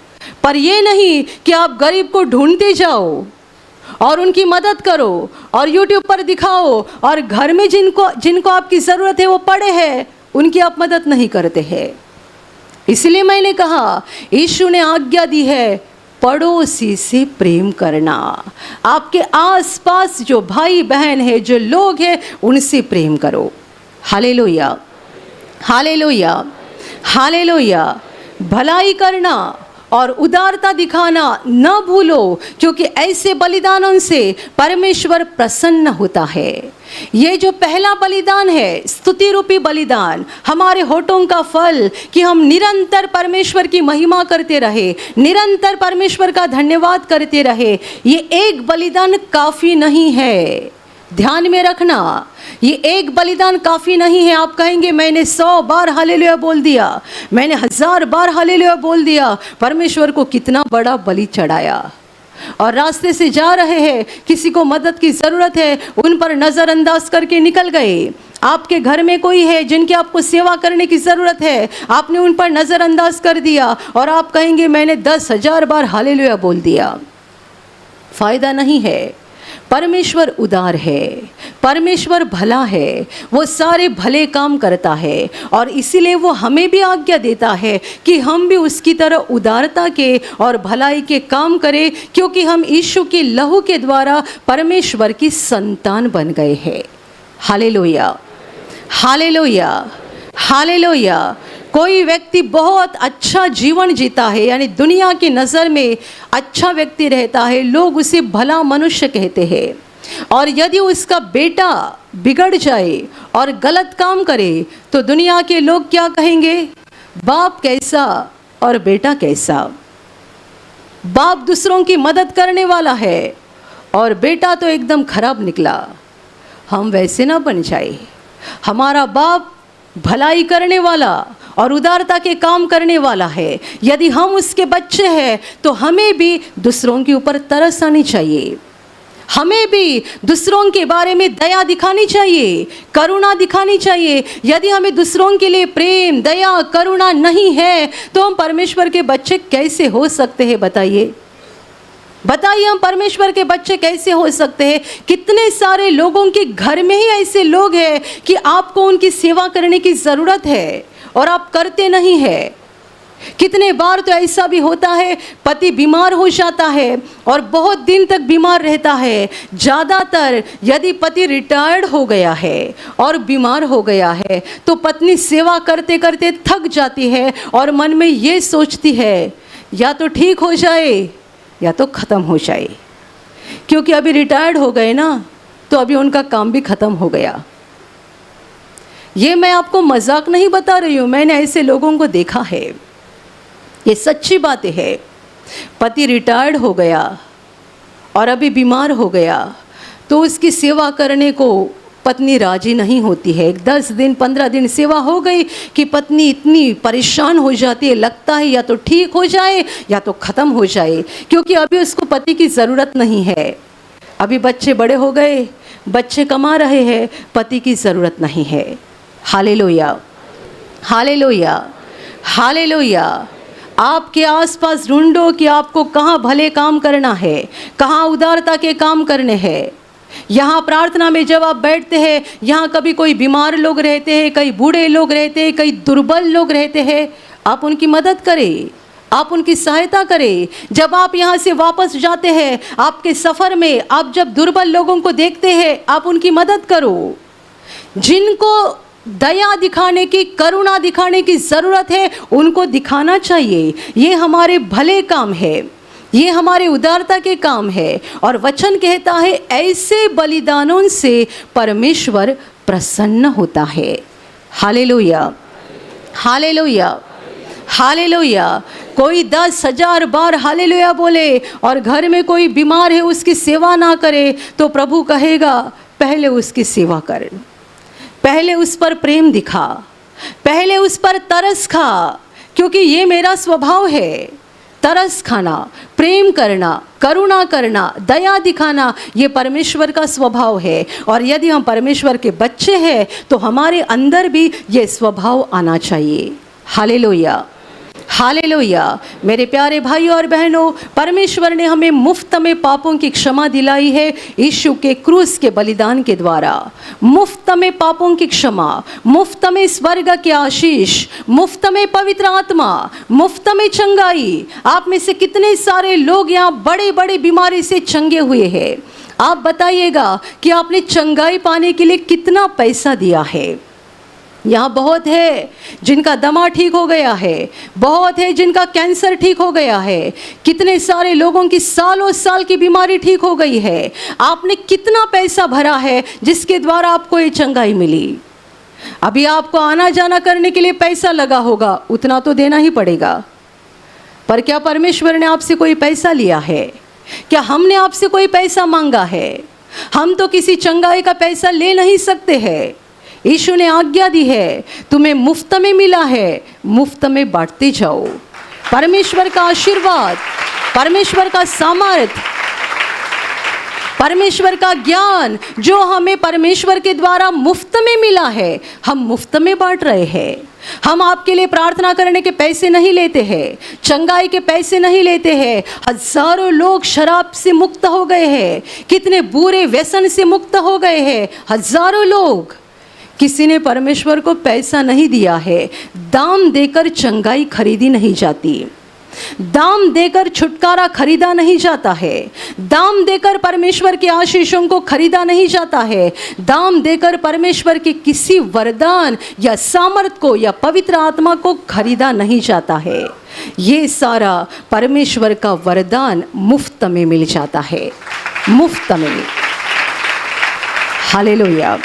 पर ये नहीं कि आप गरीब को ढूंढते जाओ और उनकी मदद करो और यूट्यूब पर दिखाओ और घर में जिनको आपकी ज़रूरत है वो पड़े हैं, उनकी आप मदद नहीं करते हैं। इसलिए मैंने कहा यीशु ने आज्ञा दी है पड़ोसी से प्रेम करना। आपके आसपास जो भाई बहन है, जो लोग हैं, उनसे प्रेम करो। Hallelujah, hallelujah, hallelujah. भलाई करना और उदारता दिखाना न भूलो, क्योंकि ऐसे बलिदानों से परमेश्वर प्रसन्न होता है। ये जो पहला बलिदान है, स्तुति रूपी बलिदान, हमारे होठों का फल कि हम निरंतर परमेश्वर की महिमा करते रहे, निरंतर परमेश्वर का धन्यवाद करते रहे, ये एक बलिदान काफ़ी नहीं है। ध्यान में रखना, ये एक बलिदान काफ़ी नहीं है। आप कहेंगे मैंने 100 बार हालेलुया बोल दिया, मैंने 1000 बार हालेलुया बोल दिया, परमेश्वर को कितना बड़ा बलि चढ़ाया। और रास्ते से जा रहे हैं, किसी को मदद की ज़रूरत है, उन पर नज़रअंदाज करके निकल गए। आपके घर में कोई है जिनकी आपको सेवा करने की ज़रूरत है, आपने उन पर नज़रअंदाज कर दिया और आप कहेंगे मैंने 10,000 बार हालेलुया बोल दिया। फ़ायदा नहीं है। परमेश्वर उदार है, परमेश्वर भला है, वो सारे भले काम करता है और इसीलिए वो हमें भी आज्ञा देता है कि हम भी उसकी तरह उदारता के और भलाई के काम करें, क्योंकि हम यीशु के लहू के द्वारा परमेश्वर की संतान बन गए हैं। Hallelujah, hallelujah, hallelujah. कोई व्यक्ति बहुत अच्छा जीवन जीता है, यानी दुनिया की नज़र में अच्छा व्यक्ति रहता है, लोग उसे भला मनुष्य कहते हैं। और यदि उसका बेटा बिगड़ जाए और गलत काम करे तो दुनिया के लोग क्या कहेंगे? बाप कैसा और बेटा कैसा। बाप दूसरों की मदद करने वाला है और बेटा तो एकदम खराब निकला। हम वैसे ना बन जाए। हमारा बाप भलाई करने वाला और उदारता के काम करने वाला है। यदि हम उसके बच्चे हैं तो हमें भी दूसरों के ऊपर तरस आनी चाहिए, हमें भी दूसरों के बारे में दया दिखानी चाहिए, करुणा दिखानी चाहिए। यदि हमें दूसरों के लिए प्रेम, दया, करुणा नहीं है तो हम परमेश्वर के बच्चे कैसे हो सकते हैं? बताइए, बताइए, हम परमेश्वर के बच्चे कैसे हो सकते हैं? कितने सारे लोगों के घर में ही ऐसे लोग हैं कि आपको उनकी सेवा करने की ज़रूरत है और आप करते नहीं हैं। कितने बार तो ऐसा भी होता है, पति बीमार हो जाता है और बहुत दिन तक बीमार रहता है। ज़्यादातर यदि पति रिटायर्ड हो गया है और बीमार हो गया है तो पत्नी सेवा करते करते थक जाती है और मन में ये सोचती है या तो ठीक हो जाए या तो ख़त्म हो जाए, क्योंकि अभी रिटायर्ड हो गए ना तो अभी उनका काम भी ख़त्म हो गया। ये मैं आपको मजाक नहीं बता रही हूँ, मैंने ऐसे लोगों को देखा है, ये सच्ची बातें है। पति रिटायर्ड हो गया और अभी बीमार हो गया तो उसकी सेवा करने को पत्नी राजी नहीं होती है। 10 दिन 15 दिन सेवा हो गई कि पत्नी इतनी परेशान हो जाती है, लगता है या तो ठीक हो जाए या तो ख़त्म हो जाए, क्योंकि अभी उसको पति की ज़रूरत नहीं है। अभी बच्चे बड़े हो गए, बच्चे कमा रहे हैं, पति की ज़रूरत नहीं है। Hallelujah, hallelujah, hallelujah. आपके आसपास ढूंढो कि आपको कहाँ भले काम करना है, कहाँ उदारता के काम करने हैं। यहाँ प्रार्थना में जब आप बैठते हैं, यहाँ कभी कोई बीमार लोग रहते हैं, कई बूढ़े लोग रहते हैं, कई दुर्बल लोग रहते हैं, आप उनकी मदद करें, आप उनकी सहायता करें। जब आप यहाँ से वापस जाते हैं, आपके सफ़र में आप जब दुर्बल लोगों को देखते हैं, आप उनकी मदद करो। जिनको दया दिखाने की, करुणा दिखाने की ज़रूरत है, उनको दिखाना चाहिए। ये हमारे भले काम है, ये हमारे उदारता के काम है। और वचन कहता है ऐसे बलिदानों से परमेश्वर प्रसन्न होता है। Hallelujah, hallelujah, hallelujah. कोई 10,000 बार हालेलुया बोले और घर में कोई बीमार है उसकी सेवा ना करे तो प्रभु कहेगा पहले उसकी सेवा कर, पहले उस पर प्रेम दिखा, पहले उस पर तरस खा, क्योंकि ये मेरा स्वभाव है। तरस खाना, प्रेम करना, करुणा करना, दया दिखाना, ये परमेश्वर का स्वभाव है। और यदि हम परमेश्वर के बच्चे हैं तो हमारे अंदर भी ये स्वभाव आना चाहिए। Hallelujah, hallelujah. मेरे प्यारे भाई और बहनों, परमेश्वर ने हमें मुफ्त में पापों की क्षमा दिलाई है यीशु के क्रूस के बलिदान के द्वारा। मुफ्त में पापों की क्षमा, मुफ्त में स्वर्ग के आशीष, मुफ्त में पवित्र आत्मा, मुफ्त में चंगाई। आप में से कितने सारे लोग यहाँ बड़े बड़े बीमारी से चंगे हुए हैं? आप बताइएगा कि आपने चंगाई पाने के लिए कितना पैसा दिया है? यहाँ बहुत है जिनका दमा ठीक हो गया है, बहुत है जिनका कैंसर ठीक हो गया है, कितने सारे लोगों की सालों साल की बीमारी ठीक हो गई है। आपने कितना पैसा भरा है जिसके द्वारा आपको ये चंगाई मिली। अभी आपको आना जाना करने के लिए पैसा लगा होगा, उतना तो देना ही पड़ेगा। पर क्या परमेश्वर ने आपसे कोई पैसा लिया है? क्या हमने आपसे कोई पैसा मांगा है? हम तो किसी चंगाई का पैसा ले नहीं सकते हैं। यीशु ने आज्ञा दी है, तुम्हें मुफ्त में मिला है, मुफ्त में बांटते जाओ। परमेश्वर का आशीर्वाद, परमेश्वर का सामर्थ, परमेश्वर का ज्ञान जो हमें परमेश्वर के द्वारा मुफ्त में मिला है, हम मुफ्त में बांट रहे हैं। हम आपके लिए प्रार्थना करने के पैसे नहीं लेते हैं, चंगाई के पैसे नहीं लेते हैं। हजारों लोग शराब से मुक्त हो गए हैं, कितने बुरे व्यसन से मुक्त हो गए हैं हजारों लोग। किसी ने परमेश्वर को पैसा नहीं दिया है। दाम देकर चंगाई खरीदी नहीं जाती, दाम देकर छुटकारा खरीदा नहीं जाता है, दाम देकर परमेश्वर के आशीषों को खरीदा नहीं जाता है, दाम देकर परमेश्वर के किसी वरदान या सामर्थ को या पवित्र आत्मा को खरीदा नहीं जाता है। ये सारा परमेश्वर का वरदान मुफ्त में मिल जाता है, मुफ्त में। Hallelujah,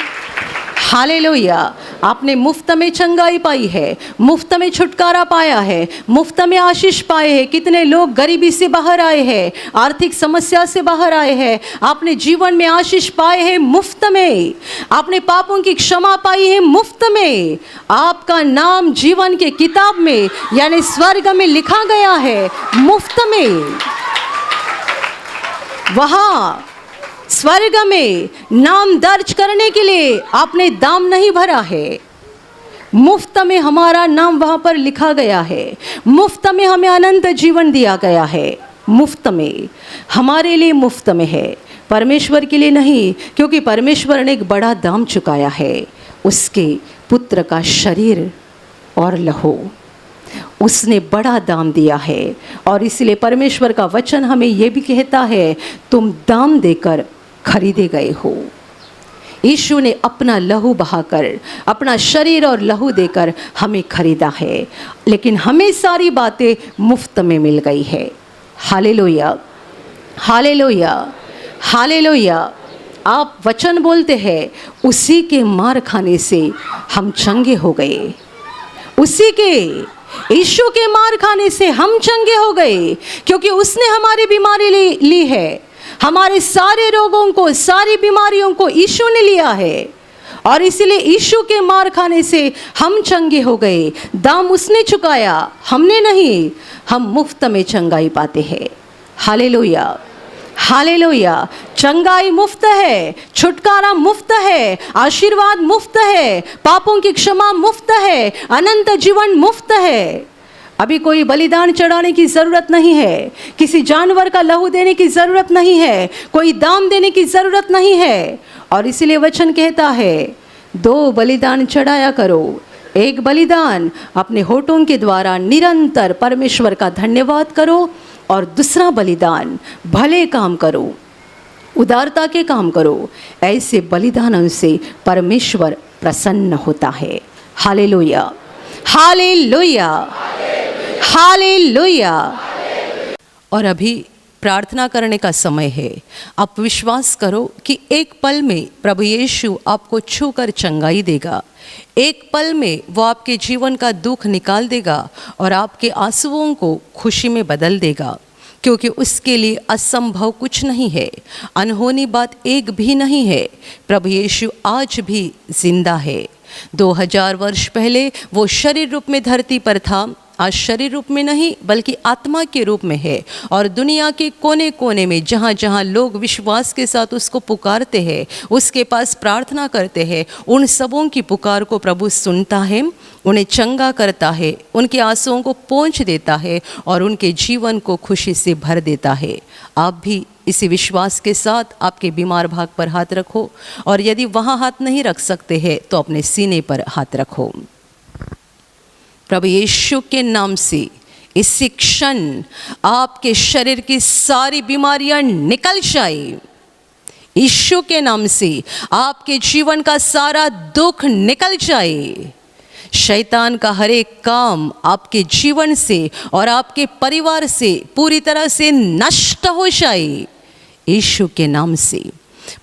hallelujah. आपने मुफ्त में चंगाई पाई है, मुफ्त में छुटकारा पाया है, मुफ्त में आशीष पाए हैं। कितने लोग गरीबी से बाहर आए हैं, आर्थिक समस्या से बाहर आए हैं। आपने जीवन में आशीष पाए हैं मुफ्त में, आपने पापों की क्षमा पाई है मुफ्त में। आपका नाम जीवन के किताब में यानी स्वर्ग में लिखा गया है मुफ्त में। वहाँ स्वर्ग में नाम दर्ज करने के लिए आपने दाम नहीं भरा है, मुफ्त में हमारा नाम वहाँ पर लिखा गया है, मुफ्त में हमें अनंत जीवन दिया गया है, मुफ्त में, हमारे लिए मुफ्त में है, परमेश्वर के लिए नहीं। क्योंकि परमेश्वर ने एक बड़ा दाम चुकाया है, उसके पुत्र का शरीर और लहू, उसने बड़ा दाम दिया है। और इसलिए परमेश्वर का वचन हमें यह भी कहता है, तुम दाम देकर खरीदे गए हो। यीशु ने अपना लहू बहाकर, अपना शरीर और लहू देकर हमें खरीदा है, लेकिन हमें सारी बातें मुफ्त में मिल गई है। Hallelujah, hallelujah, hallelujah. आप वचन बोलते हैं, उसी के मार खाने से हम चंगे हो गए, उसी के यीशु के मार खाने से हम चंगे हो गए, क्योंकि उसने हमारी बीमारी ली है। हमारे सारे रोगों को, सारी बीमारियों को यीशु ने लिया है, और इसलिए यीशु के मार खाने से हम चंगे हो गए। दाम उसने चुकाया, हमने नहीं। हम मुफ्त में चंगाई पाते हैं। Hallelujah, hallelujah. चंगाई मुफ्त है, छुटकारा मुफ्त है, आशीर्वाद मुफ्त है, पापों की क्षमा मुफ्त है, अनंत जीवन मुफ्त है। अभी कोई बलिदान चढ़ाने की ज़रूरत नहीं है, किसी जानवर का लहू देने की ज़रूरत नहीं है, कोई दाम देने की ज़रूरत नहीं है। और इसलिए वचन कहता है, 2 बलिदान चढ़ाया करो। एक बलिदान अपने होठों के द्वारा निरंतर परमेश्वर का धन्यवाद करो, और दूसरा बलिदान भले काम करो, उदारता के काम करो। ऐसे बलिदानों से परमेश्वर प्रसन्न होता है। Hallelujah, hallelujah, hallelujah. और अभी प्रार्थना करने का समय है। आप विश्वास करो कि एक पल में प्रभु यीशु आपको छूकर चंगाई देगा। एक पल में वो आपके जीवन का दुख निकाल देगा और आपके आंसुओं को खुशी में बदल देगा, क्योंकि उसके लिए असंभव कुछ नहीं है, अनहोनी बात एक भी नहीं है। प्रभु यीशु आज भी जिंदा है। 2000 वर्ष पहले वो शरीर रूप में धरती पर था, आज शरीर रूप में नहीं बल्कि आत्मा के रूप में है। और दुनिया के कोने कोने में जहाँ जहाँ लोग विश्वास के साथ उसको पुकारते हैं, उसके पास प्रार्थना करते हैं, उन सबों की पुकार को प्रभु सुनता है, उन्हें चंगा करता है, उनके आंसुओं को पोंछ देता है और उनके जीवन को खुशी से भर देता है। आप भी इसी विश्वास के साथ आपके बीमार भाग पर हाथ रखो, और यदि वहाँ हाथ नहीं रख सकते हैं तो अपने सीने पर हाथ रखो। प्रभु यीशु के नाम से इसी क्षण आपके शरीर की सारी बीमारियां निकल जाए। यीशु के नाम से आपके जीवन का सारा दुख निकल जाए। शैतान का हर एक काम आपके जीवन से और आपके परिवार से पूरी तरह से नष्ट हो जाए यीशु के नाम से।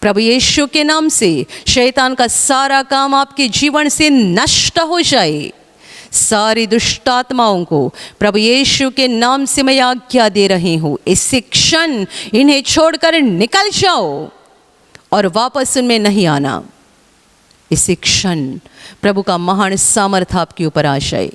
प्रभु यीशु के नाम से शैतान का सारा काम आपके जीवन से नष्ट हो जाए। सारी दुष्ट आत्माओं को प्रभु यीशु के नाम से मैं आज्ञा दे रही हूँ, इसी क्षण इन्हें छोड़कर निकल जाओ और वापस उनमें नहीं आना। इसी क्षण प्रभु का महान सामर्थ्य आपके ऊपर आ जाए,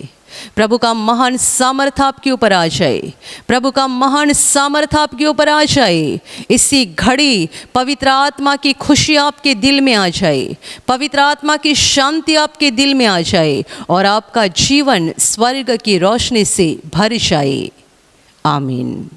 प्रभु का महान सामर्थ्य आपके ऊपर आ जाए, प्रभु का महान सामर्थ्य आपके ऊपर आ जाए। इसी घड़ी पवित्र आत्मा की खुशी आपके दिल में आ जाए, पवित्र आत्मा की शांति आपके दिल में आ जाए और आपका जीवन स्वर्ग की रोशनी से भर जाए। आमीन।